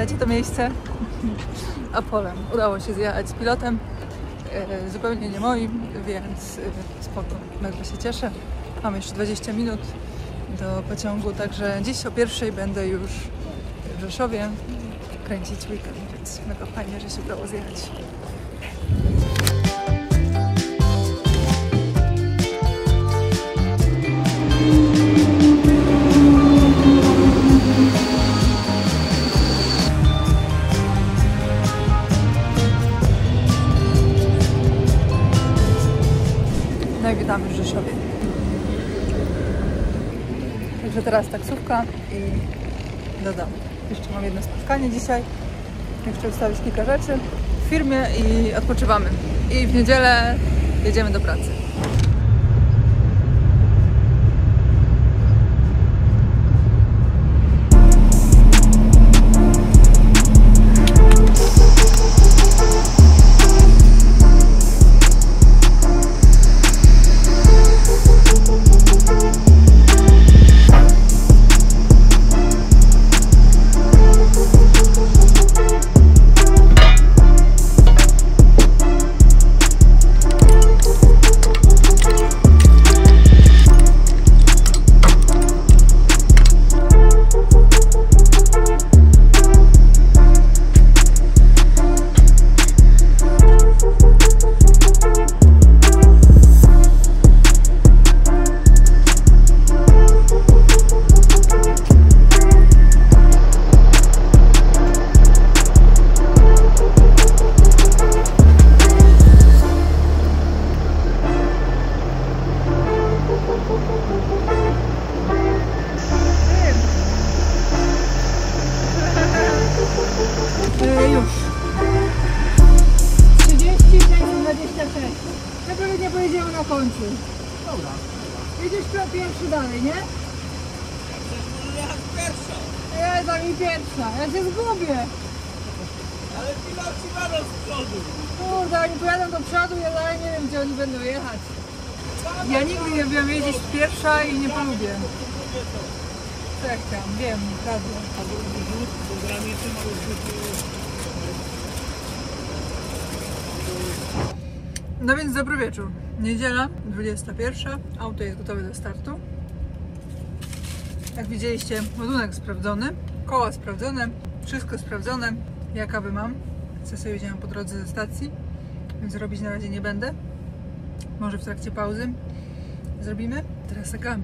pamiętacie to miejsce? Apolem. Udało się zjechać z pilotem, zupełnie nie moim, więc spoko, mega się cieszę. Mam jeszcze 20 minut do pociągu, także dziś o 1:00 będę już w Rzeszowie kręcić weekend, więc mega fajnie, że się udało zjechać. No i witamy w Rzeszowie. Także teraz taksówka i do domu. Jeszcze mam jedno spotkanie dzisiaj. Jeszcze ustawić kilka rzeczy w firmie i odpoczywamy. I w niedzielę jedziemy do pracy. Już. 36,26. Dlaczego nie pojedziemy na końcu? Dobra. Jedziesz pierwszy dalej, nie? Pierwsza. Ja tam i pierwsza. Ja się zgubię. Ale piloci jadą z przodu. Kurde, oni pojadą do przodu, ja dalej nie wiem, gdzie oni będą jechać. Ja nigdy nie wiem jeździć pierwsza i nie polubię. Co ja chciałam? Wiem, prawda. No więc dobry wieczór. Niedziela, 21. Auto jest gotowe do startu. Jak widzieliście, ładunek sprawdzony, koła sprawdzone, wszystko sprawdzone. Ja kawy mam. Co sobie wziąłem po drodze ze stacji, więc robić na razie nie będę. Może w trakcie pauzy zrobimy. Teraz taka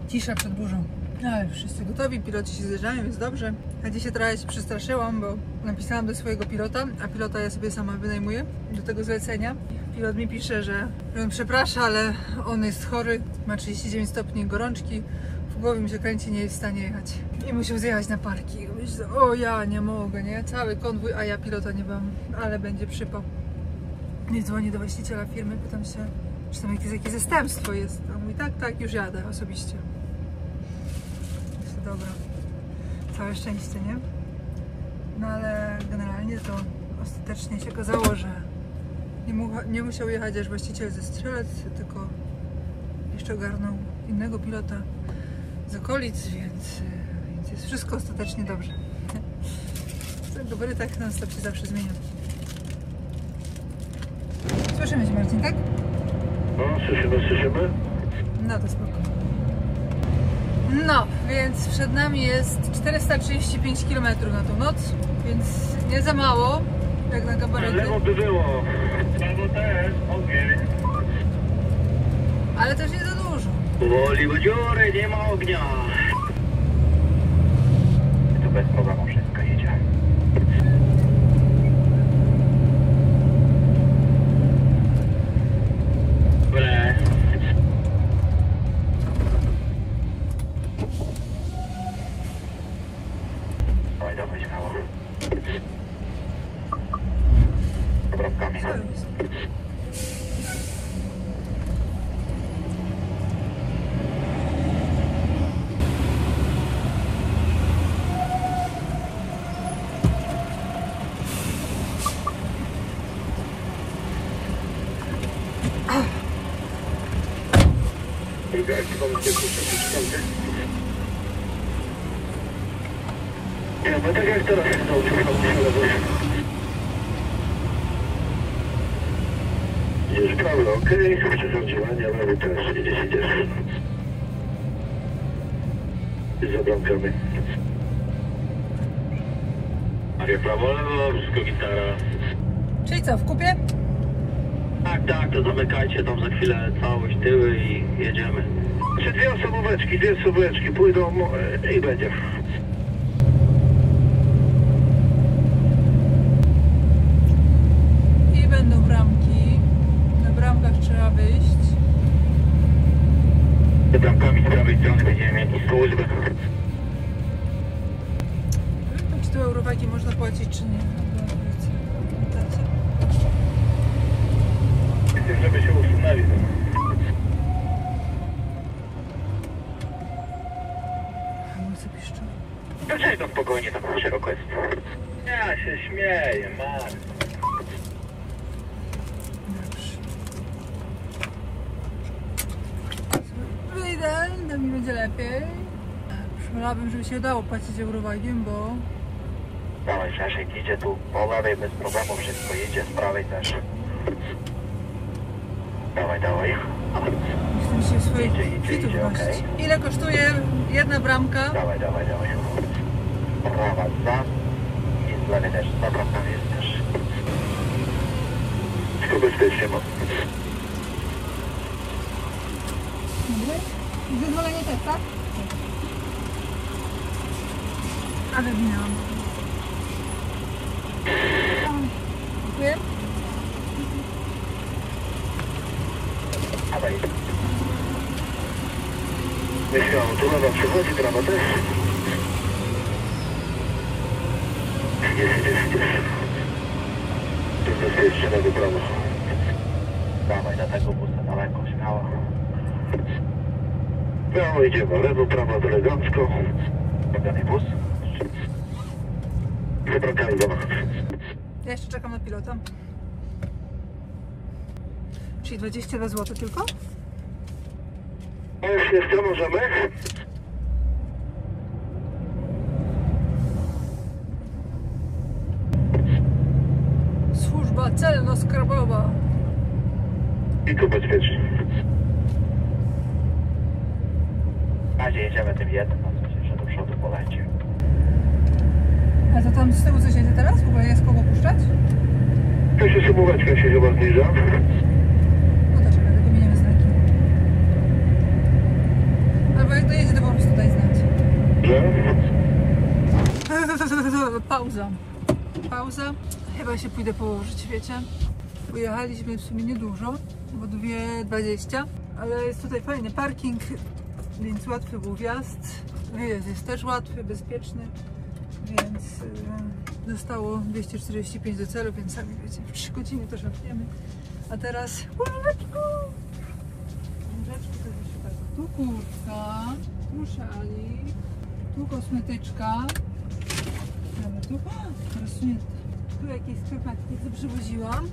cisza przed burzą. Ale wszyscy gotowi, piloci się zjeżdżają, jest dobrze. Ja dzisiaj trochę się przestraszyłam, bo napisałam do swojego pilota, a pilota ja sobie sama wynajmuję do tego zlecenia. Pilot mi pisze, że on przeprasza, ale on jest chory, ma 39 stopni gorączki, w głowie mi się kręci, nie jest w stanie jechać. I musiał zjechać na parking. Myślę, o ja nie mogę, nie? Cały konwój, a ja pilota nie mam, ale będzie przypał. Nie dzwonię do właściciela firmy, pytam się, czy tam jakieś zastępstwo jest. On mówi, tak, już jadę osobiście. Myślę, dobra, całe szczęście, nie? No ale generalnie to ostatecznie się okazało, że nie musiał jechać aż właściciel ze Strzelec, tylko jeszcze ogarnął innego pilota z okolic, więc jest wszystko ostatecznie dobrze. Dobry tak non stop się zawsze zmienia. Słyszymy się, Marcin, tak? No, słyszymy. No to spoko. No, więc przed nami jest 435 km na tą noc, więc nie za mało, jak na kabarety. Lewo by było. Prawo też, ogień. Ale też nie za dużo. Powoli wodziory, nie ma ognia. To bez problemu wszystko jedzie. Dobre. Dawaj, dawaj, śmiało. Obrazkami. Co jest? No tak jak teraz to idziesz prawo, okej, przesądziwanie, lewy też, idziesz. I za bramkami. Maria, prawo, lewo, wszystko gitara. Czyli co, w kupie? Tak, to zamykajcie tam za chwilę całość, tyły i jedziemy. Czy dwie osobóweczki pójdą i będzie. I będą bramki. Na bramkach trzeba wyjść. Za bramkami z prawej strony będziemy mieli służbę. Nie wiem, czy tu eurowagi można płacić, czy nie. Chcę, żeby się usunęli. Hamulce piszczą. Dlaczego to spokojnie tam szeroko jest? Ja się śmieję, man. Dobrze. Wyjdę, to mi będzie lepiej. Wolałabym, żeby się udało płacić eurowagiem, bo... Dawaj, Szaszek, idzie tu po lewej bez problemu, wszystko idzie, z prawej też. Dawaj. Chcę mi się swoich Idzie, kwitów idzie, nosić. okej. Ile kosztuje jedna bramka? Dawaj. Prawa za i z lewej też, za bramkami jest też. Wszystko bezpiecznie, bo... Dobry. Zezwolenie też, tak? Ale minęłam. Dziękuję. Dawaj. Myślałem, tu lewa przychodzi, prawa też. Idziesz. Tu bezpiecznie, lewy, prawo. Dawaj, na tego busta daleko, śmiało. Prawo idziemy, lewo, prawo, elegancko. Podany bus. Zabrakali do nas. Ja jeszcze czekam na pilota. Czyli 22 zł tylko? A już jeszcze możemy? Służba celno-skarbowa. I tu bezpiecznie. Na razie jedziemy tym jednym, a coś jeszcze do przodu poleci. A to tam z tyłu coś jedzie teraz? W ogóle jest kogo puszczać? Tu się sumóweczka się chyba zbliża. No to czekaj, tylko miniemy znaki. Albo jak dojedzie, to po prostu daj znać. Że? Pauza. Chyba się pójdę położyć, wiecie. Pojechaliśmy w sumie niedużo, bo 2,20, ale jest tutaj fajny parking, więc łatwy był wjazd. Wyjazd jest też łatwy, bezpieczny, więc zostało 245 do celu, więc sami wiecie, w 3 godziny to szafniemy. A teraz łyżeczku! Łyżeczku to jest super. Tu kurtka, tu szalik, tu kosmetyczka. Mamy tu, rozsunięte. Tu jakieś skarpetki, co przywoziłam,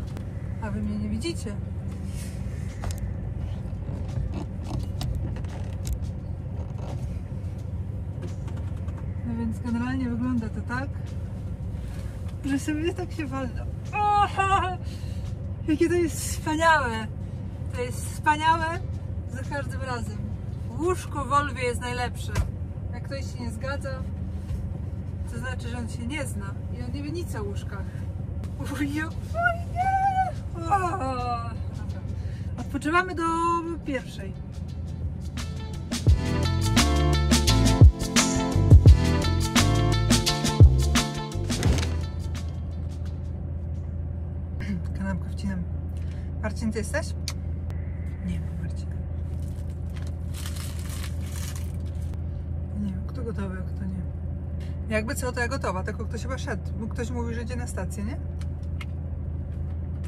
a wy mnie nie widzicie. No więc generalnie wygląda to tak, że sobie tak się walno. Jakie to jest wspaniałe! To jest wspaniałe za każdym razem. Łóżko w Volvie jest najlepsze. Jak ktoś się nie zgadza, to znaczy, że on się nie zna i on nie wie nic o łóżkach. Uj, jak fajnie! Dobra. Odpoczywamy do pierwszej. Kanapkę wcinam. Marcin, ty jesteś? Nie ma Marcina. Nie wiem, kto gotowy, a kto nie. Jakby co, to ja gotowa, tylko ktoś chyba szedł. Bo ktoś mówi, że idzie na stację, nie?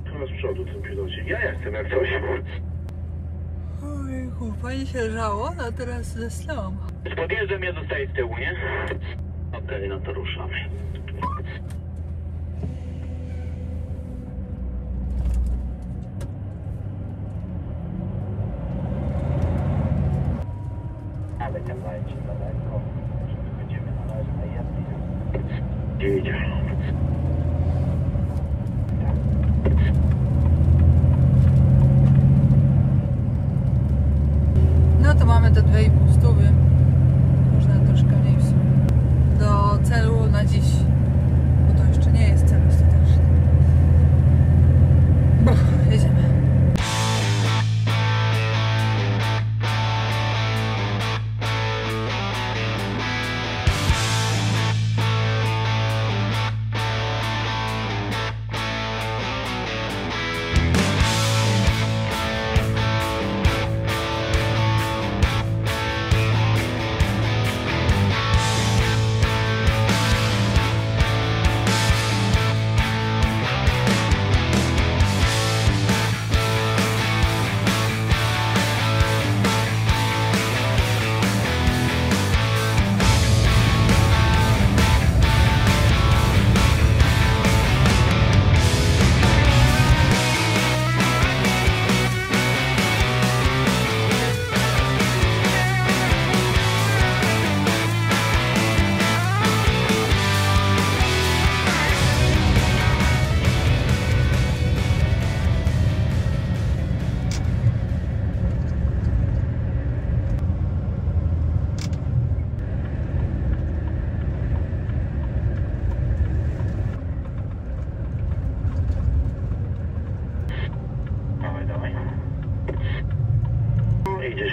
Tu z przodu ten pilocie. Ja jestem jak coś. Ojejku, fajnie się leżało, a teraz zasnęłam. Z podjeżdżem ja zostaję z tyłu, nie? Okej, no to ruszamy. Ale tam leci daleko. Będziemy na razie na jednej. Idzie. No to mamy do 2,5 stówy. Można troszkę mniej w sumie. Do celu na dziś. Bo to jeszcze nie jest cel ostateczny. Jedziemy.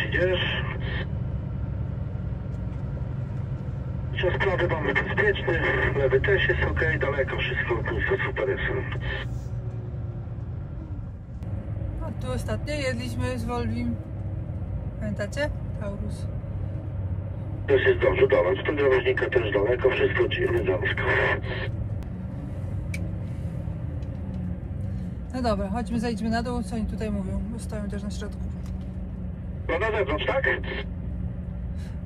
Idziesz. Czas prawy mamy bezpieczny, lewy też jest ok, daleko wszystko, pusto, super jest. No tu ostatnio jedliśmy z Volvim. Pamiętacie? Taurus. Też jest dobrze, dobra, z tego rożnika też daleko, wszystko elegancko. No dobra, chodźmy, zejdźmy na dół, co oni tutaj mówią, bo stoją też na środku. No na zewnątrz, tak?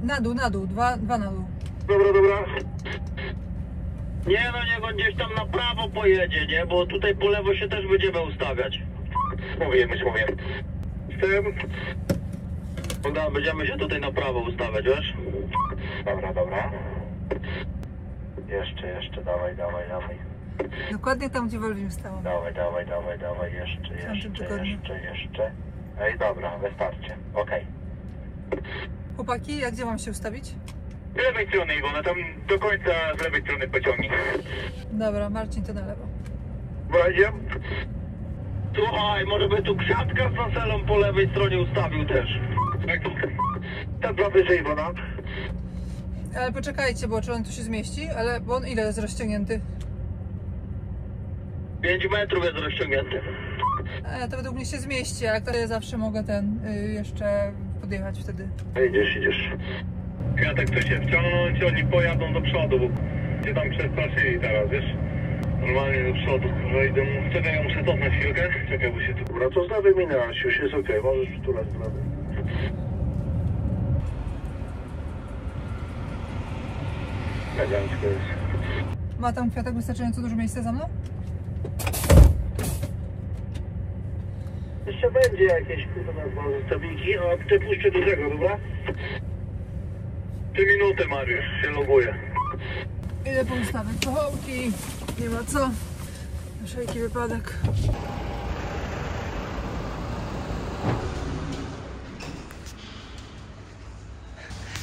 Na dół, dwa na dół. Dobra. Nie no, niech on gdzieś tam na prawo pojedzie, nie? Bo tutaj po lewo się też będziemy ustawiać. Mówimy. Z tym? No, będziemy się tutaj na prawo ustawiać, wiesz? Dobra. Jeszcze, dawaj. Dokładnie tam, gdzie Volvim stał. Dawaj, jeszcze. Ej, dobra, wystarczy. Okej. Chłopaki, a gdzie mam się ustawić? Z lewej strony, Iwona, tam do końca z lewej strony pociągnij. Dobra, Marcin to na lewo. Wejdzie? Słuchaj, może by tu kwiatka z naselą po lewej stronie ustawił też. Tam dwa wyżej, Iwona. Ale poczekajcie, bo czy on tu się zmieści? Ale bo on ile jest rozciągnięty? 5 metrów jest rozciągnięty. To według mnie się zmieści, a ja zawsze mogę jeszcze podjechać wtedy. Idziesz. Kwiatek chce się wciągnąć, oni pojadą do przodu, bo się tam przestraszyli teraz, wiesz? Normalnie do przodu, wejdą. Czekaj, ja muszę cofnąć chwilkę. Czekaj, bo się tu... Dobra, to z lewej minęłaś, już jest okej, możesz przytulać z lewej. Elegancko jest. Ma tam Kwiatek wystarczająco dużo miejsca za mną? Jeszcze będzie jakieś zostawiki, a ty puszczę do tego, dobra? 3 minuty, Mariusz, się loguje. Idę po ustawę pochołki, nie ma co, na wszelki wypadek.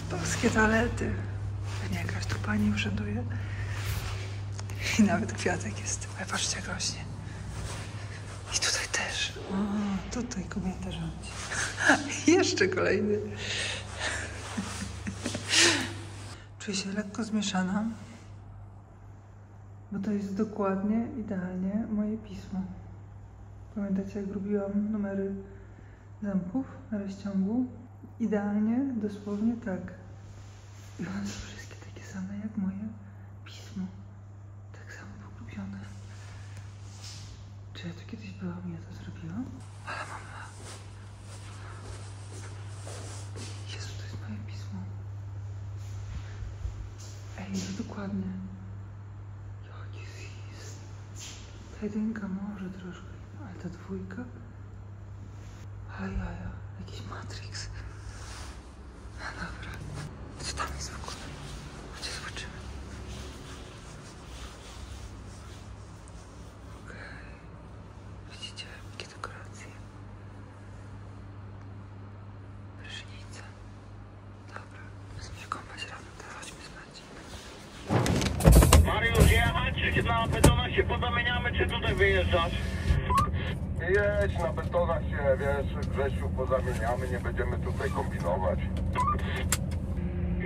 Polskie toalety. Nie, jakaś tu pani urzęduje. I nawet Kwiatek jest. Ale patrzcie, jak rośnie. I tutaj też. O, tutaj kobieta rządzi. Jeszcze kolejny. Czuję się lekko zmieszana, bo to jest dokładnie, idealnie moje pismo. Pamiętacie, jak robiłam numery zamków na rozciągu? Idealnie, dosłownie tak. I one są wszystkie takie same jak moje pismo. Tak samo pogrubione. Czy ja tu kiedyś byłam i ja to zrobiłam? Ale mama. Jezu, to jest moje pismo. Ej, no dokładnie. Jaki zis. Ta jedynka może troszkę, ale ta dwójka? Ale jaja, jakiś Matrix. No dobra. Co tam jest w ogóle? Chodźcie, zobaczymy. na betonach się pozamieniamy, czy tutaj wyjeżdżasz? Jedź na betonach się, wiesz, Grzesiu, pozamieniamy, nie będziemy tutaj kombinować.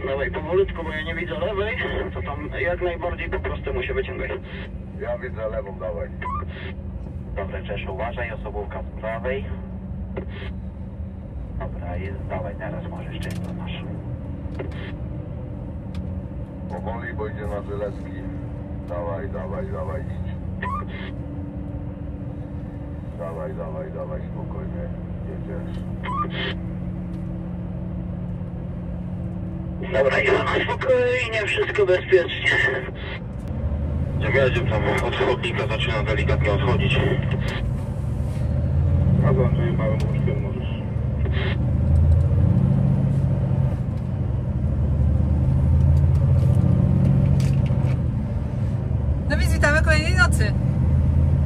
Dawaj powolutku, bo ja nie widzę lewej, to tam jak najbardziej po prostemu się wyciągaj. Ja widzę lewą, dawaj. Dobra, Czeszu, uważaj, osobówka z prawej. Dobra, jest, dawaj, teraz możesz, czysto masz. Powoli, bo idzie na Żylecki. Dawaj, dawaj, dawaj, idź. Dawaj, dawaj, dawaj, spokojnie, jedziesz. Dobra, Iwana, spokojnie, wszystko bezpiecznie. Jak jedziemy tam od chodnika, zaczyna delikatnie odchodzić. A za Andrzejem małym łóżkiem możesz. No więc witamy kolejnej nocy.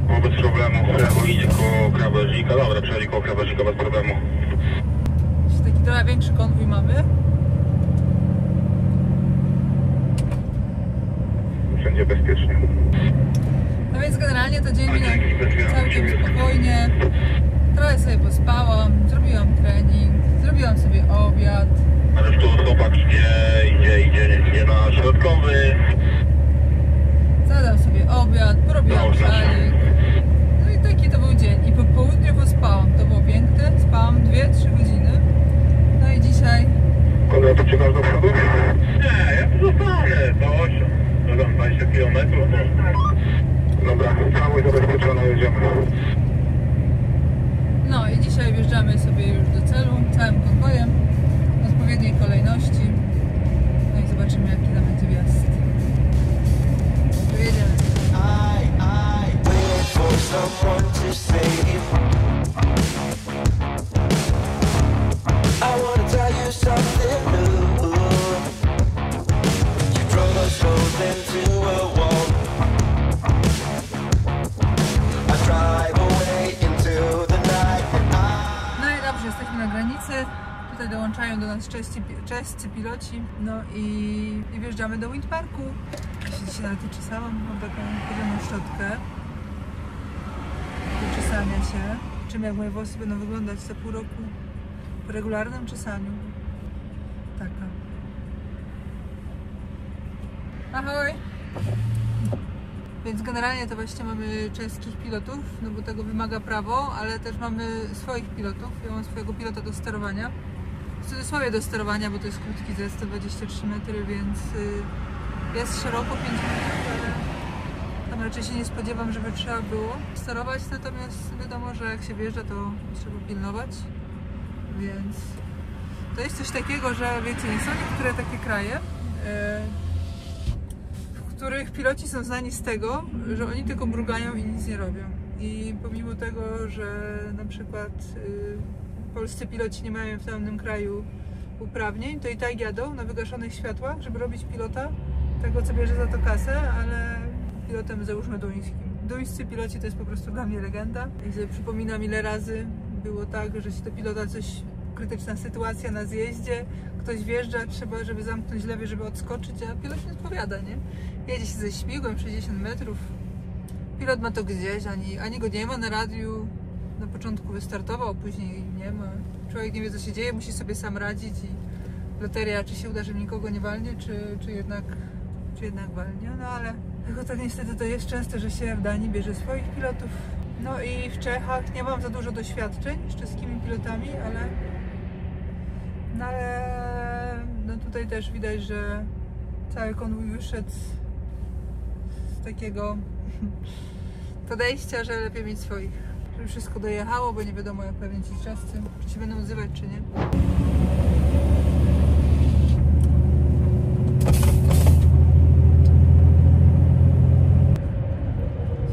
No bez problemu, lewo idzie koło krawężnika. Dobra, przechodzi koło krawężnika bez problemu. Taki trochę większy konwój mamy. Wszędzie bezpiecznie. No więc generalnie to dzień minął całkiem spokojnie. Trochę sobie pospałam, zrobiłam trening, zrobiłam sobie obiad. Ale tu chłopak idzie na środkowy. Zadam sobie obiad, porobiłam szalik. No i taki to był dzień. I po południu pospałam. To było piękne. Spałam 2-3 godziny. No i dzisiaj... Konrad, to czekasz do przodu? Nie, ja tu zostanę. Do 8. Dodam 20 km. Dobra, całość zabezpieczona, jedziemy. No i dzisiaj wjeżdżamy sobie już do celu całym konwojem w odpowiedniej kolejności. No i zobaczymy, jaki tam będzie wjazd. Jedziemy. I wait for someone to save. I wanna tell you something new. You drove us both into a wall. I drive away into the night and No i dobrze, jesteśmy na granicy. Tutaj dołączają do nas czescy piloci. No i wjeżdżamy do Windparku. Ja się dzisiaj nawet czesałam, mam taką porządną szczotkę do czesania się. Czym jak moje włosy będą wyglądać za pół roku po regularnym czesaniu. Taka. Ahoj! Więc generalnie to właśnie mamy czeskich pilotów, no bo tego wymaga prawo, ale też mamy swoich pilotów. Ja mam swojego pilota do sterowania. W cudzysłowie do sterowania, bo to jest krótki ze 123 metry, więc jest szeroko 5 metrów, ale tam raczej się nie spodziewam, żeby trzeba było sterować, natomiast wiadomo, że jak się wjeżdża, to trzeba pilnować, więc to jest coś takiego, że wiecie, są niektóre takie kraje, w których piloci są znani z tego, że oni tylko mrugają i nic nie robią. I pomimo tego, że na przykład polscy piloci nie mają w danym kraju uprawnień, to i tak jadą na wygaszonych światłach, żeby robić pilota, tego co bierze za to kasę, ale pilotem załóżmy duńskim. Duńscy piloci to jest po prostu dla mnie legenda. I sobie przypominam, ile razy było tak, że się do pilota coś, krytyczna sytuacja na zjeździe, ktoś wjeżdża, trzeba, żeby zamknąć lewy, żeby odskoczyć, a pilot nie odpowiada, nie? Jedzie się ze śmigłem 60 metrów, pilot ma to gdzieś, ani go nie ma na radiu. Na początku wystartował, później nie ma. Człowiek nie wie, co się dzieje, musi sobie sam radzić i loteria, czy się uda, że nikogo nie walnie, czy jednak walnie. No ale tylko tak niestety to jest często, że się w Danii bierze swoich pilotów. No i w Czechach nie mam za dużo doświadczeń z czeskimi pilotami, ale no tutaj też widać, że cały konwój wyszedł z takiego podejścia, że lepiej mieć swoich. Żeby wszystko dojechało, bo nie wiadomo, jak pewnie ci czescy, czy się będą odzywać, czy nie.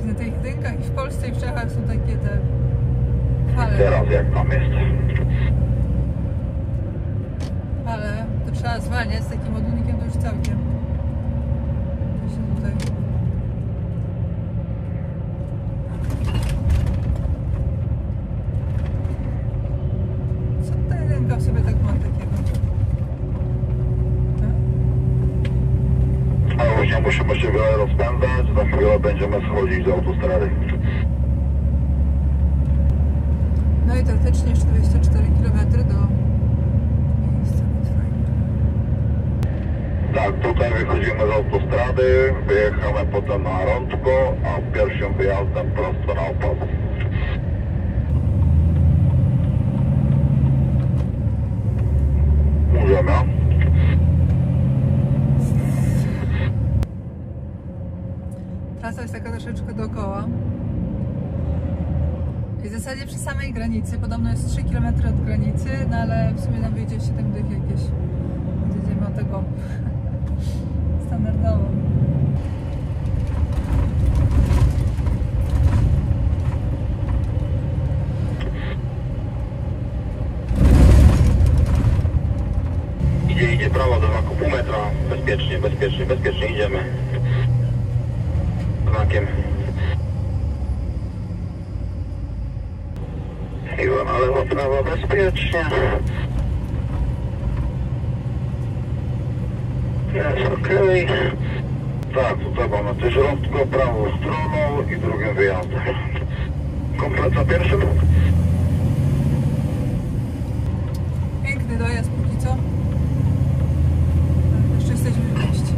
Na tych jedynkach i w Polsce i w Czechach są takie te fale. Teraz jak tam jest? Ale to trzeba zwalniać z takim ładunkiem, to już całkiem. To się tutaj... Co ta jedynka w sobie tak ma takiego? musimy się wiele rozpędzać, za chwilę będziemy schodzić z autostrady. No i teoretycznie jeszcze 24 km do miejsca Bitfajna. Tak, tutaj wychodzimy z autostrady, wyjechamy potem na Rądko, a pierwszym wyjazdem prosto na Opał. Możemy. Trasa jest taka troszeczkę dookoła. I w zasadzie przy samej granicy, podobno jest 3 km od granicy, no ale w sumie nam wyjdzie 7 dych jakieś. Jedziemy od tego standardowo. Idzie prawo do znaku pół metra, bezpiecznie idziemy. Znakiem. I na lewo, prawo, bezpiecznie. Jest okej. Tak, tutaj mamy też Rądko prawą stroną i drugim wyjazdem. Komplet za pierwszym. Piękny dojazd póki co. Jeszcze jesteśmy w mieście.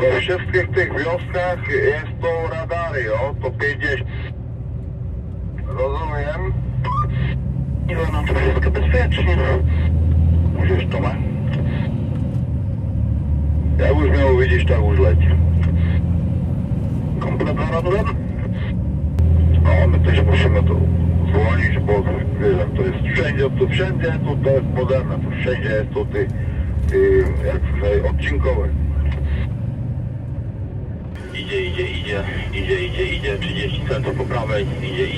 We wszystkich tych wioskach jest to radary, o, to 50. Rozumiem. I nam to wszystko bezpiecznie. Musisz to ma. Jak już miało widzieć, tak już leci. Komplet za radurem. No, my też musimy to zwolnić, bo wiesz, jak to jest wszędzie, to jest moderne, to wszędzie jest to jak tutaj odcinkowe. Idzie, 30 centów po prawej,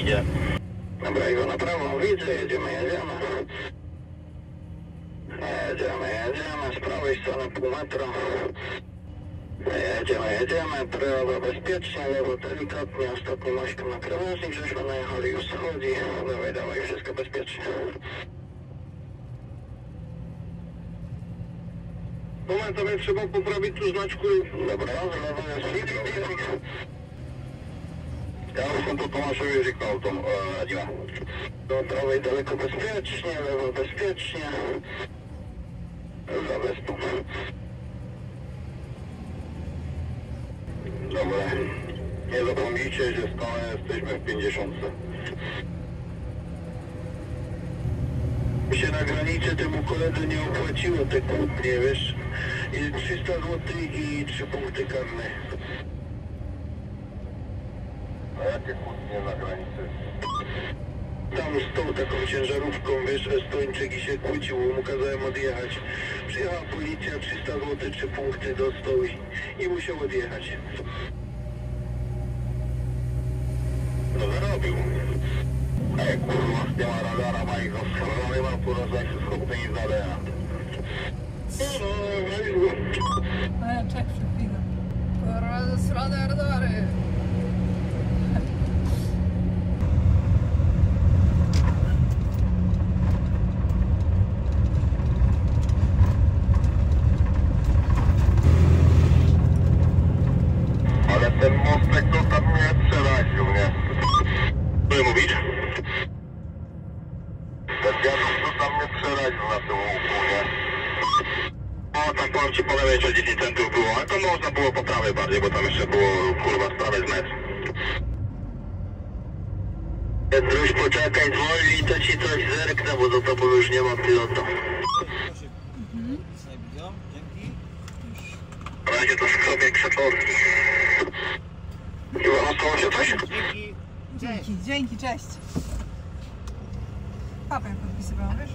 idzie. Dobra, Iwo na prawo, widzę, jedziemy, z prawej strony pół metra. Jedziemy, prawo bezpiecznie, lewo delikatnie, ostatni mośką na krawężnik, żeśmy najechali, już schodzi. Dawaj, wszystko bezpiecznie. Moment, sobie trzeba poprawić tu znaczku. Dobra, z lewo jest fix. Ja już są po Tomaszowi Żyknął tą radziła. Do prawej daleko bezpiecznie, lewo bezpiecznie. Za wyspą. Dobra. Nie zapomnijcie, że stale jesteśmy w 50. Się na granicy temu koledze nie opłaciło te kłótnie, wiesz? I 300 zł i 3 punkty karne. A jakie kłótnie na granicy? Tam z tą taką ciężarówką, wiesz, Estończyk i się kłócił, mu kazałem odjechać. Przyjechała policja, 300 zł, 3 punkty dostał i musiał odjechać. No zarobił. A jak kurwa nie ma radara, ma ich rozschowany, ma porozać się schopny i zadania. No ja czek przed chwilą. Kurwa, zasrane radary. Ale ten mostek to tam mnie przeraził, nie? Co mówisz? Ten wiatr to tam mnie przeraził na tym łuku, nie? O, tam powiem ci po lewej, że 10 centów było, ale to można było po prawej bardziej, bo tam jeszcze było, kurwa, z prawej z metr. Druś, poczekaj, zwolnij, to ci coś zerknę, bo do tobą już nie ma pilota. Dzięki. Na razie to sobie krzaczorki. Iwo, nastało się coś? Dzięki, cześć. Papę podpisywałam, wiesz?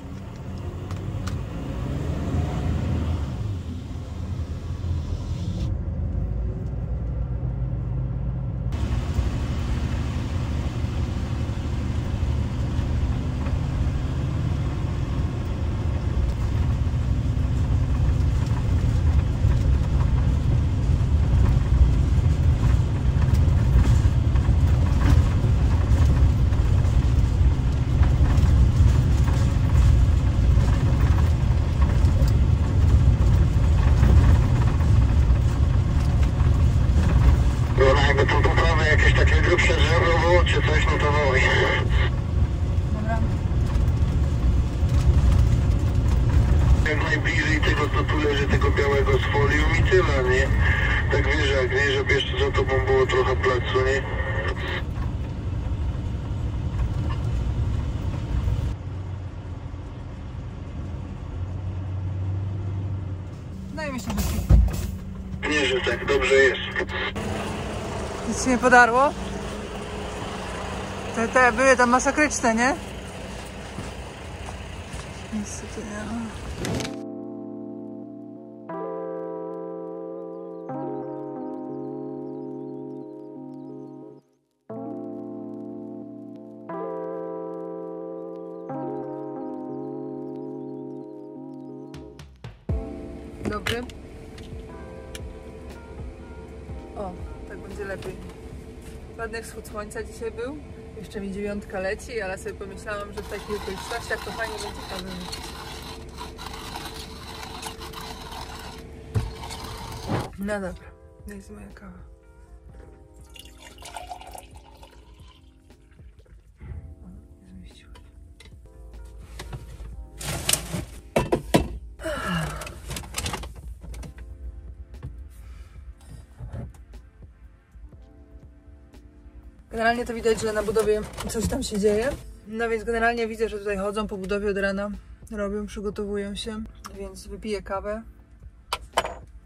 najbliżej tego, co tu leży, tego białego z folią i tyle, nie? Tak wiesz jak, nie? Żeby jeszcze za tobą było trochę placu, nie? No i myślę, że pięknie. Nie, że tak dobrze jest. Nic się nie podarło? Te były tam masakryczne, nie? Niestety nie ma. Dobry. O, tak będzie lepiej. Ładny wschód słońca dzisiaj był. Jeszcze mi 9 leci, ale sobie pomyślałam, że w takich okolicznościach to fajnie będzie kawę wypić. No dobra, to jest moja kawa. O, nie zmieściła się. Generalnie to widać, że na budowie coś tam się dzieje. No więc generalnie widzę, że tutaj chodzą po budowie od rana. Robią, przygotowują się. Więc wypiję kawę.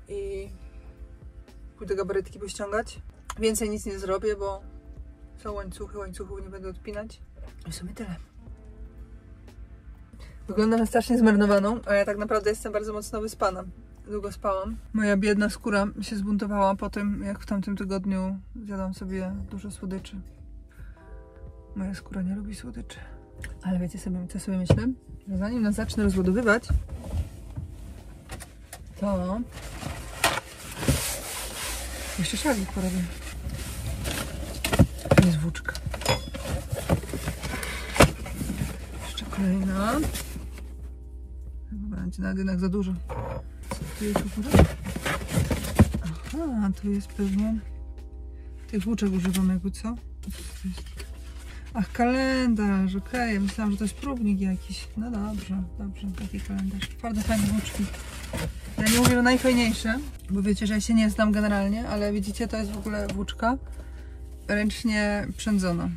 I pójdę gabarytki pościągać. Więcej nic nie zrobię, bo są łańcuchy. Łańcuchów nie będę odpinać. I w sumie tyle. Wyglądam na strasznie zmarnowaną, a ja tak naprawdę jestem bardzo mocno wyspana. Długo spałam. Moja biedna skóra się zbuntowała po tym, jak w tamtym tygodniu zjadłam sobie dużo słodyczy. Moja skóra nie lubi słodyczy. Ale wiecie sobie, co sobie myślę? Że zanim nas zacznę rozładowywać, to jeszcze szalik porobię. To jest włóczka. Jeszcze kolejna. Chyba będzie nawet jednak za dużo. Co tu jest w ogóle? Aha, tu jest pewnie tych włóczek używam jakby co? To jest... Ach, kalendarz, okej. Ja myślałam, że to jest próbnik jakiś. No dobrze, dobrze, taki kalendarz. Bardzo fajne włóczki. Ja nie mówię, że najfajniejsze, bo wiecie, że ja się nie znam generalnie, ale widzicie, to jest w ogóle włóczka ręcznie przędzona.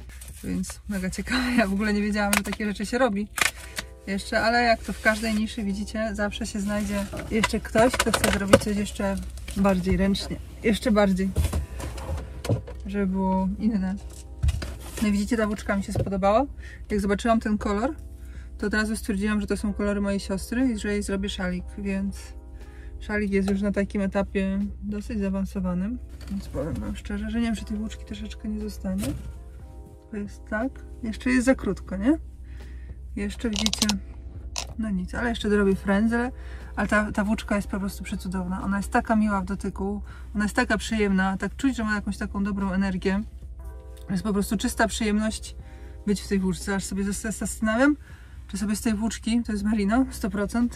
Więc mega ciekawe. Ja w ogóle nie wiedziałam, że takie rzeczy się robi jeszcze, ale jak to w każdej niszy widzicie, zawsze się znajdzie jeszcze ktoś, kto chce zrobić coś jeszcze bardziej ręcznie. Jeszcze bardziej. Żeby było inne. No i widzicie, ta włóczka mi się spodobała. Jak zobaczyłam ten kolor, to od razu stwierdziłam, że to są kolory mojej siostry i że jej zrobię szalik, więc szalik jest już na takim etapie dosyć zaawansowanym. Więc powiem wam szczerze, że nie wiem, czy tej włóczki troszeczkę nie zostanie. To jest tak. Jeszcze jest za krótko, nie? Jeszcze widzicie, no nic, ale jeszcze dorobię frędzle, ale ta włóczka jest po prostu przecudowna. Ona jest taka miła w dotyku, ona jest taka przyjemna, tak czuć, że ma jakąś taką dobrą energię. Jest po prostu czysta przyjemność być w tej włóczce. Aż sobie zastanawiam, czy sobie z tej włóczki, to jest merino, 100%,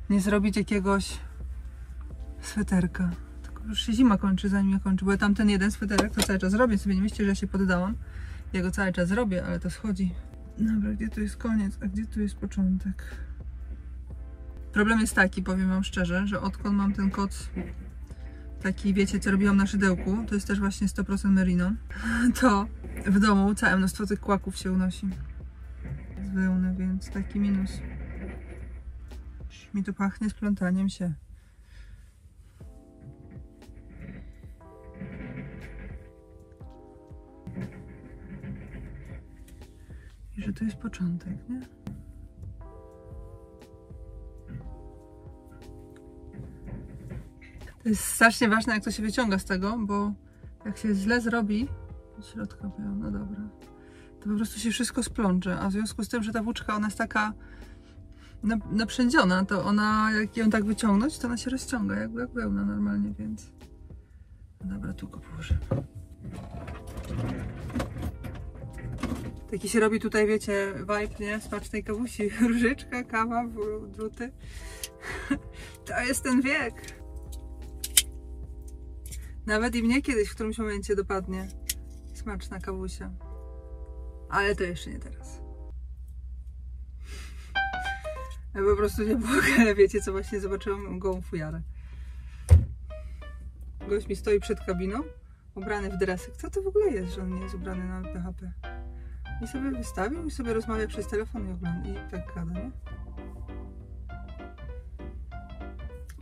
nie zrobić jakiegoś sweterka. Tylko już się zima kończy, zanim ja kończę, bo ja tamten jeden sweterek to cały czas robię, sobie nie myślcie, że ja się poddałam. Ja go cały czas robię, ale to schodzi. Dobra, gdzie tu jest koniec, a gdzie tu jest początek? Problem jest taki, powiem wam szczerze, że odkąd mam ten koc taki, wiecie, co robiłam na szydełku, to jest też właśnie 100% merino, to w domu całe mnóstwo tych kłaków się unosi z wełny, więc taki minus. Mi tu pachnie splątaniem się. I że to jest początek, nie? To jest strasznie ważne, jak to się wyciąga z tego, bo jak się źle zrobi, od środka powiem, no dobra, to po prostu się wszystko splącze, a w związku z tym, że ta włóczka, ona jest taka naprzędziona, to ona, jak ją tak wyciągnąć, to ona się rozciąga, jak wełna normalnie, więc... No dobra, tu go położymy. Taki się robi tutaj, wiecie, vibe, nie? Smacznej kawusi, różyczka, kawa, druty. To jest ten wiek. Nawet i mnie kiedyś w którymś momencie dopadnie smaczna kawusia. Ale to jeszcze nie teraz. Ja po prostu nie mogę, wiecie co, właśnie zobaczyłam gołą fujarę. Gość mi stoi przed kabiną, ubrany w dresek. Co to w ogóle jest, że on nie jest ubrany na PHP? I sobie wystawił i sobie rozmawia przez telefon i ogląda. I tak gada, nie?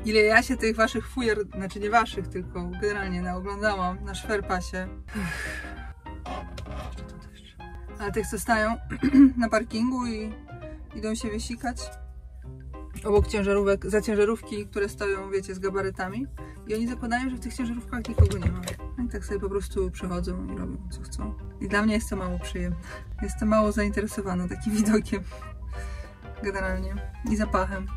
Ile ja się tych waszych fujar, znaczy nie waszych, tylko generalnie naoglądałam na szwerpasie. Ale tych, co stają na parkingu i idą się wysikać obok ciężarówek, za ciężarówki, które stoją, wiecie, z gabarytami. I oni zakładają, że w tych ciężarówkach nikogo nie ma. I tak sobie po prostu przychodzą i robią co chcą. I dla mnie jest to mało przyjemne. Jestem mało zainteresowana takim widokiem. Generalnie. I zapachem.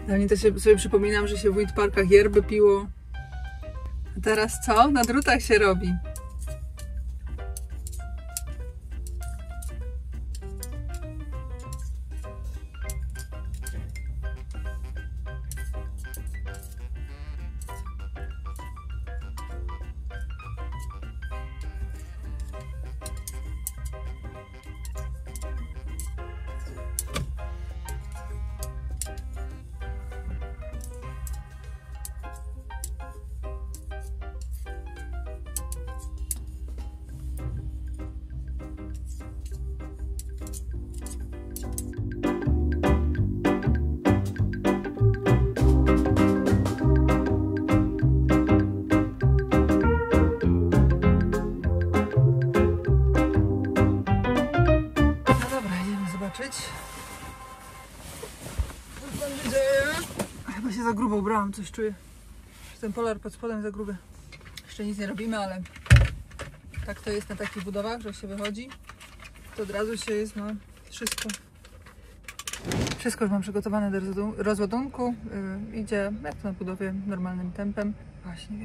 Dla mnie to sobie przypominam, że się w Wind Parkach yerby piło. A teraz co? Na drutach się robi. Chyba się za grubo ubrałam, coś czuję. Ten polar pod spodem za gruby. Jeszcze nic nie robimy, ale tak to jest na takich budowach, że się wychodzi, to od razu się jest, no, wszystko. Wszystko już mam przygotowane do rozładunku. Idzie jak to na budowie, normalnym tempem. Właśnie,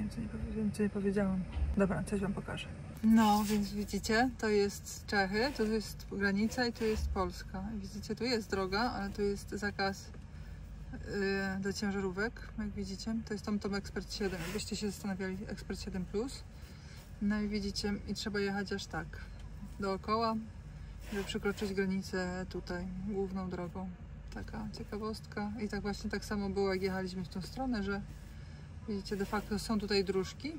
wiem co nie powiedziałam. Dobra, coś wam pokażę. No, więc widzicie, to jest Czechy, to jest granica i to jest Polska. Widzicie, tu jest droga, ale tu jest zakaz do ciężarówek, jak widzicie. To jest TomTom Expert 7, jakbyście się zastanawiali, Expert 7 Plus. No i widzicie, i trzeba jechać aż tak dookoła, żeby przekroczyć granicę tutaj, główną drogą. Taka ciekawostka. I tak właśnie tak samo było, jak jechaliśmy w tą stronę, że widzicie, de facto są tutaj dróżki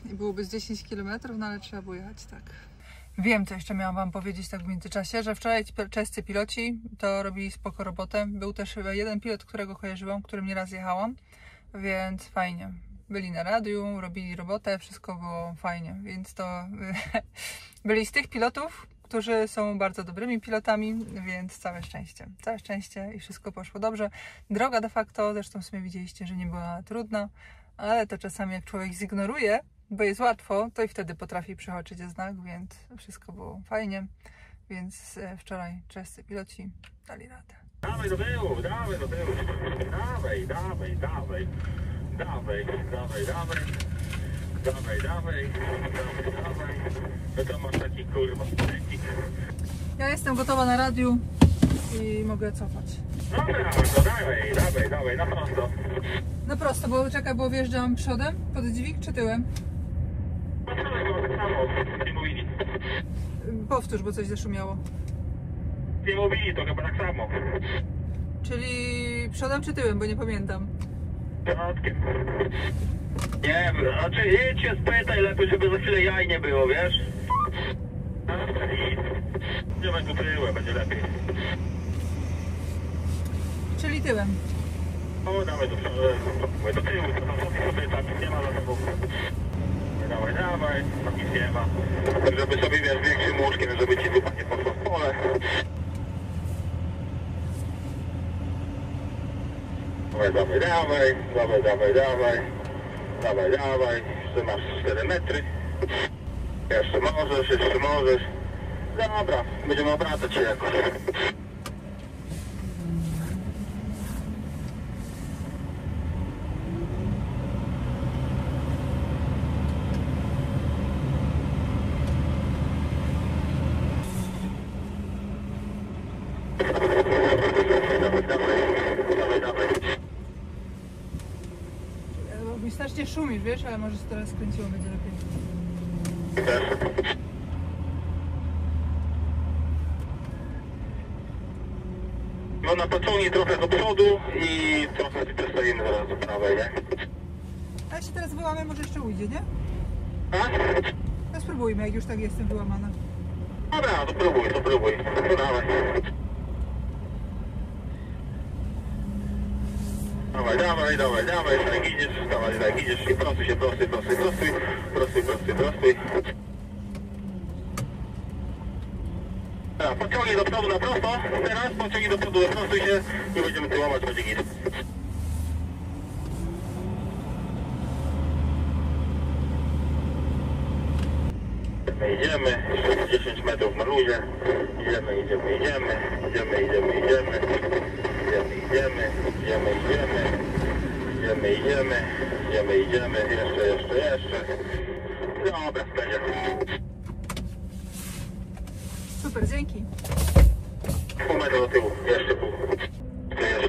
i byłoby z 10 km, no ale trzeba było jechać tak. Wiem, co jeszcze miałam wam powiedzieć tak w międzyczasie, że wczoraj czescy piloci to robili spoko robotę. Był też chyba jeden pilot, którego kojarzyłam, którym nieraz jechałam, więc fajnie. Byli na radiu, robili robotę, wszystko było fajnie, więc to byli z tych pilotów, którzy są bardzo dobrymi pilotami, więc całe szczęście i wszystko poszło dobrze. Droga de facto, zresztą w sumie widzieliście, że nie była trudna, ale to czasami jak człowiek zignoruje, bo jest łatwo, to i wtedy potrafi przeoczyć znak, więc wszystko było fajnie, więc wczoraj czescy piloci dali radę. Dawaj do tyłu, dawaj do tyłu, dawaj, dawaj, dawaj, dawaj, dawaj, dawaj. Dawaj, dawaj, dawaj, dawaj. No to masz taki kurwa sprzęcik. Ja jestem gotowa na radiu i mogę cofać. Dobra, to dawaj, dawaj, dawaj, na prosto. No prosto, bo czekaj, bo wjeżdżam przodem pod dźwig czy tyłem? No tak samo, nie mówili. Powtórz, bo coś zaszumiało. Nie mówili, to chyba tak samo. Czyli przodem czy tyłem, bo nie pamiętam. Środkiem. Nie wiem, znaczy jedźcie, spytaj lepiej, żeby za chwilę jaj nie było, wiesz? Nie będzie tyłem, będzie lepiej. Czyli tyłem. O, dawaj do tyłu, to tam sobie tam nic nie ma za sobą. Dawaj, dawaj, tam nic nie ma. Tak, żeby sobie, wiesz, większym łóżkiem, żeby ci dupa nie poszła w pole. Dawaj, dawaj, dawaj, dawaj, dawaj, dawaj. Dawaj, dawaj, jeszcze masz 4 metry. Jeszcze możesz. Dobra, będziemy obracać się jakoś. Bo mi strasznie szumisz, wiesz, ale może się teraz skręciło, będzie lepiej. No na pociągnie trochę do przodu i trochę przestajemy zaraz do prawej, nie? A jak się teraz wyłamie, może jeszcze ujdzie, nie? A? No spróbujmy, jak już tak jestem wyłamana. Dobra, to próbuj. No dawaj. Dawaj, tak idziesz i prostuj się, prostuj. Dobra, pociągnij do przodu na prosto, teraz pociągnij do przodu, prostuj się i będziemy tu łamać, będzie git. Idziemy, 10 metrów na luzie, idziemy, jeszcze. Dobra, będzie. Super, dzięki. Pół metra do tyłu, jeszcze pół. Jeszcze.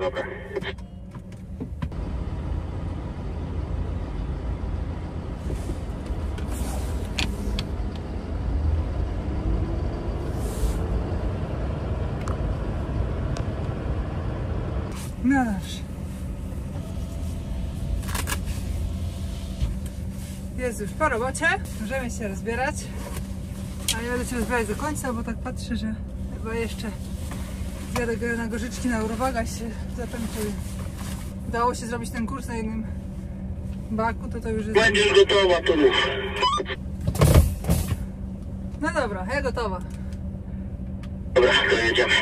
Dobra. No dobrze. Jest już po robocie, możemy się rozbierać. A ja będę się rozbierać do końca, bo tak patrzę, że chyba jeszcze zjadę na Gorzyczki, na Eurowaga się zapętuję. Udało się zrobić ten kurs na jednym baku, to już jest... Będziesz gotowa, to mów. No dobra, ja gotowa. Dobra, to jedziemy.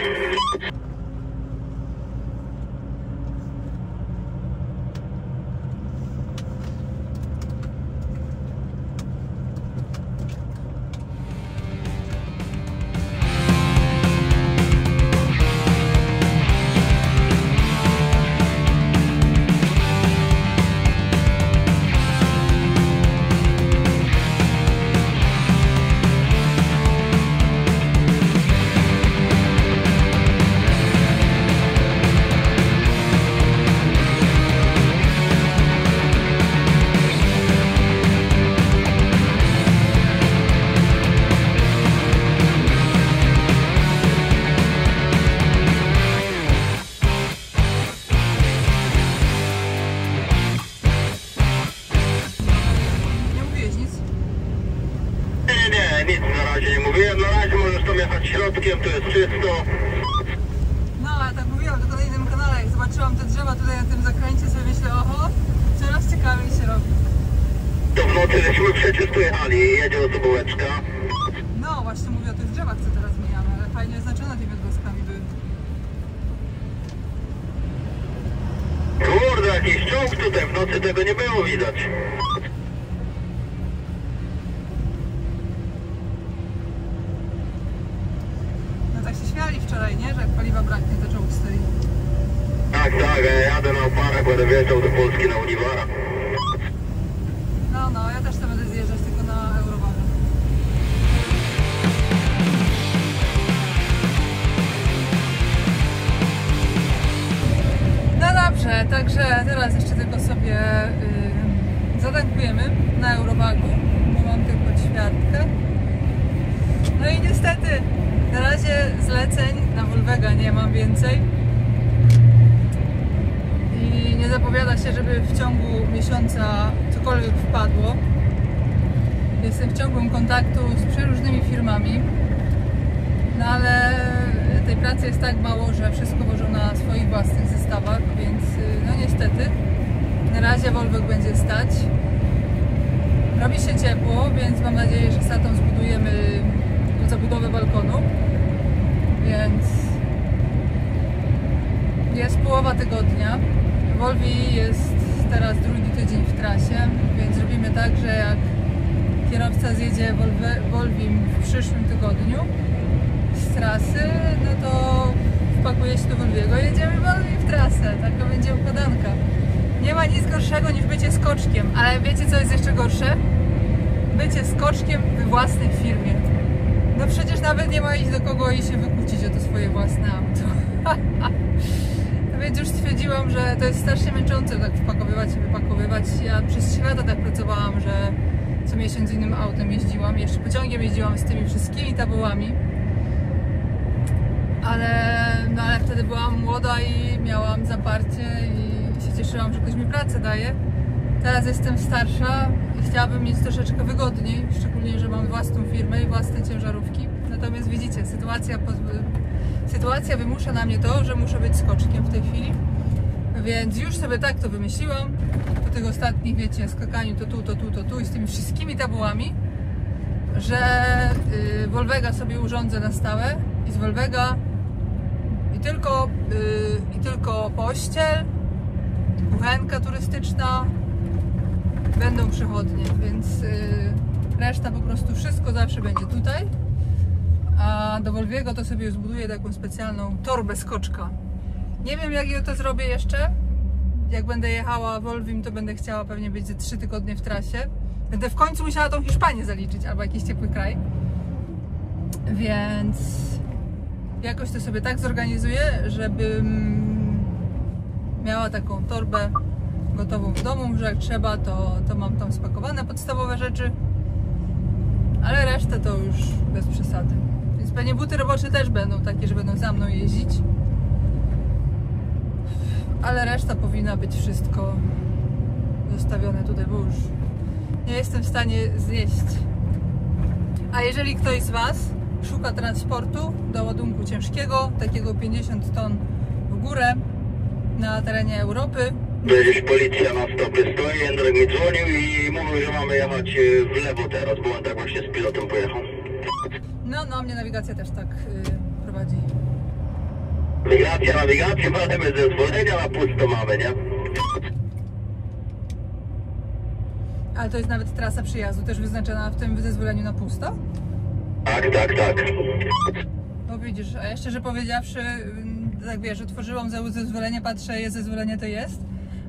Nic na razie nie mówiłem, na razie możesz tam jechać środkiem, to jest czysto. No, ale tak mówiłam, to na innym kanale, jak zobaczyłam te drzewa tutaj na tym zakręcie, sobie myślę, oho, coraz ciekawiej się robi. To w nocy żeśmy przecież tu jechali, jedzie do bułeczka. No, właśnie mówię o tych drzewach, co teraz mijamy, ale fajnie oznaczone tymi odblaskami były. Kurde, jakiś czołg tutaj, w nocy tego nie było widać. Śmiali wczoraj, nie? Że jak paliwa braknie, to czołg stoi. Tak, ja jadę na oparach, będę wjeżdżał do Polski na Uniwara. No, ja też to będę zjeżdżać tylko na Eurowaga. No dobrze, także teraz jeszcze tylko sobie zatankujemy na Eurowagu, bo mam tylko ćwiartkę. No i niestety na razie zleceń na Volvega nie mam więcej i nie zapowiada się, żeby w ciągu miesiąca cokolwiek wpadło. Jestem w ciągłym kontaktu z przeróżnymi firmami, no ale tej pracy jest tak mało, że wszystko wożą na swoich własnych zestawach, więc no niestety na razie Volveg będzie stać. Robi się ciepło, więc mam nadzieję, że z tatą zbudujemy zabudowę balkonu. Więc jest połowa tygodnia. Volvi jest teraz drugi tydzień w trasie, więc robimy tak, że jak kierowca zjedzie Volvim w przyszłym tygodniu z trasy, no to wpakuje się do Volviego i jedziemy Volvi w trasę. Taka będzie układanka. Nie ma nic gorszego niż bycie skoczkiem, ale wiecie co jest jeszcze gorsze? Bycie skoczkiem we własnej firmie. No przecież nawet nie ma iść do kogo i się wykłócić o to swoje własne auto. To Więc już stwierdziłam, że to jest strasznie męczące tak wpakowywać i wypakowywać. Ja przez 3 lata tak pracowałam, że co miesiąc innym autem jeździłam. Jeszcze pociągiem jeździłam z tymi wszystkimi tabułami. Ale wtedy byłam młoda i miałam zaparcie i się cieszyłam, że ktoś mi pracę daje. Teraz jestem starsza i chciałabym mieć troszeczkę wygodniej, szczególnie, że mam własną firmę i własne ciężarówki. Natomiast widzicie, sytuacja wymusza na mnie to, że muszę być skoczkiem w tej chwili. Więc już sobie tak to wymyśliłam, po tych ostatnich, wiecie, skakaniu to tu i z tymi wszystkimi tabułami, że Volvega sobie urządzę na stałe i z Volvega i tylko pościel, kuchenka turystyczna, będą przychodnie, więc reszta po prostu wszystko zawsze będzie tutaj. A do Volviego to sobie zbuduję taką specjalną torbę skoczka. Nie wiem, jak to zrobię jeszcze. Jak będę jechała Volvim, to będę chciała pewnie być ze 3 tygodnie w trasie. Będę w końcu musiała tą Hiszpanię zaliczyć, albo jakiś ciepły kraj. Więc jakoś to sobie tak zorganizuję, żebym miała taką torbę gotową w domu, że jak trzeba, to mam tam spakowane podstawowe rzeczy. Ale resztę to już bez przesady. Więc pewnie buty robocze też będą takie, że będą za mną jeździć. Ale reszta powinna być wszystko zostawione tutaj, bo już nie jestem w stanie zjeść. A jeżeli ktoś z Was szuka transportu do ładunku ciężkiego, takiego 50 ton w górę na terenie Europy. Gdzieś policja na stopie stoi, Jędrek mi dzwonił i mówił, że mamy jechać w lewo teraz, bo on tak właśnie z pilotem pojechał. No, mnie nawigacja też tak prowadzi. Nawigacja, ale my zezwolenia na pusto mamy, nie? Ale to jest nawet trasa przyjazdu też wyznaczona w tym zezwoleniu na pusto? Tak. No widzisz, a ja szczerze powiedziawszy, tak wiesz, otworzyłam zezwolenie, patrzę, jest zezwolenie, to jest,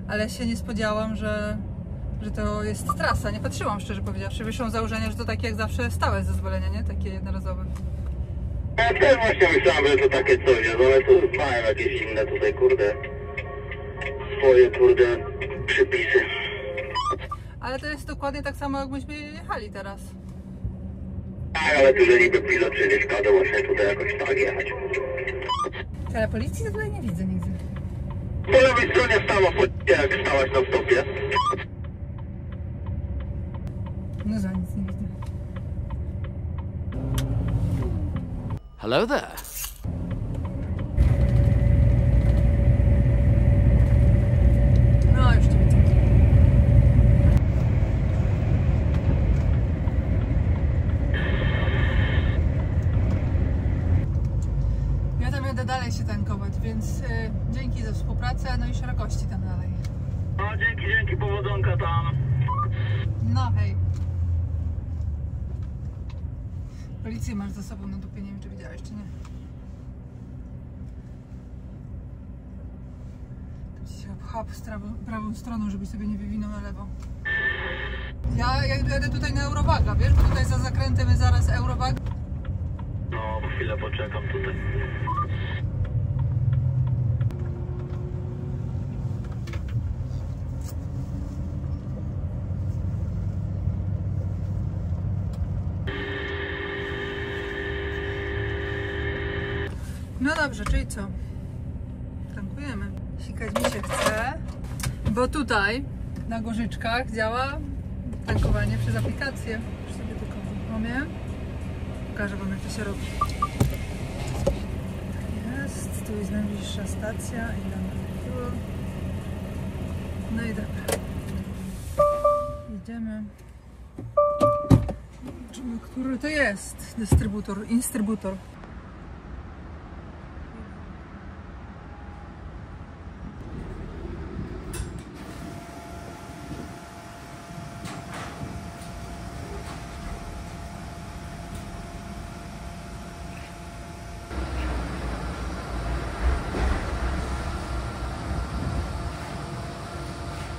ale się nie spodziewałam, że to jest trasa, nie patrzyłam szczerze powiedziawszy, wyszłam z założenia, że to takie jak zawsze stałe zezwolenia, nie? Takie jednorazowe. Ja też właśnie myślałem, że to takie coś jest, ale tu mają jakieś inne tutaj, kurde, swoje, kurde, przypisy. Ale to jest dokładnie tak samo, jakbyśmy jechali teraz. Tak, ale tu, że niby pilot czy nie szkoda właśnie tutaj jakoś tak jechać. Ale policji tutaj nie widzę nigdy. Po lewej stronie stała policja, jak stałaś na stopie. No za nic nie widzę. Hello there. No już cię widzę. Ja tam jadę dalej się tankować, więc dzięki za współpracę, no i szerokości tam dalej. No dzięki, powodzonka tam. No hej. Policję masz za sobą na dupie, nie wiem czy widziałeś czy nie. Tam ci się pcha prawą stroną, żebyś sobie nie wywinął na lewo. Ja jadę tutaj na Eurowaga, wiesz, bo tutaj za zakrętem jest zaraz Eurowag. No, chwilę poczekam tutaj. No dobrze, czyli co? Tankujemy. Sikać mi się chce, bo tutaj na Gorzyczkach działa tankowanie przez aplikację. Już sobie tylko uruchomię. Pokażę Wam, jak to się robi. Tak jest, tu jest najbliższa stacja i damy tu. No i dobra. Idziemy. Zobaczymy, który to jest instrybutor.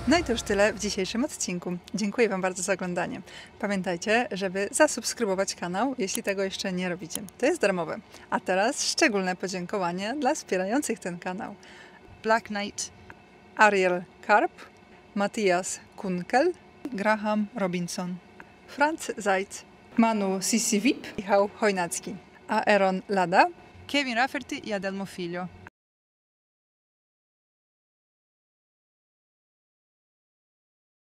No i to już tyle w dzisiejszym odcinku. Dziękuję Wam bardzo za oglądanie. Pamiętajcie, żeby zasubskrybować kanał, jeśli tego jeszcze nie robicie. To jest darmowe. A teraz szczególne podziękowanie dla wspierających ten kanał. Black Knight, Ariel Karp, Matthias Kunkel, Graham Robinson, Franz Zajc, Manu Sissi Vip, Michał Chojnacki, Aaron Lada, Kevin Rafferty e Adelmo Filho.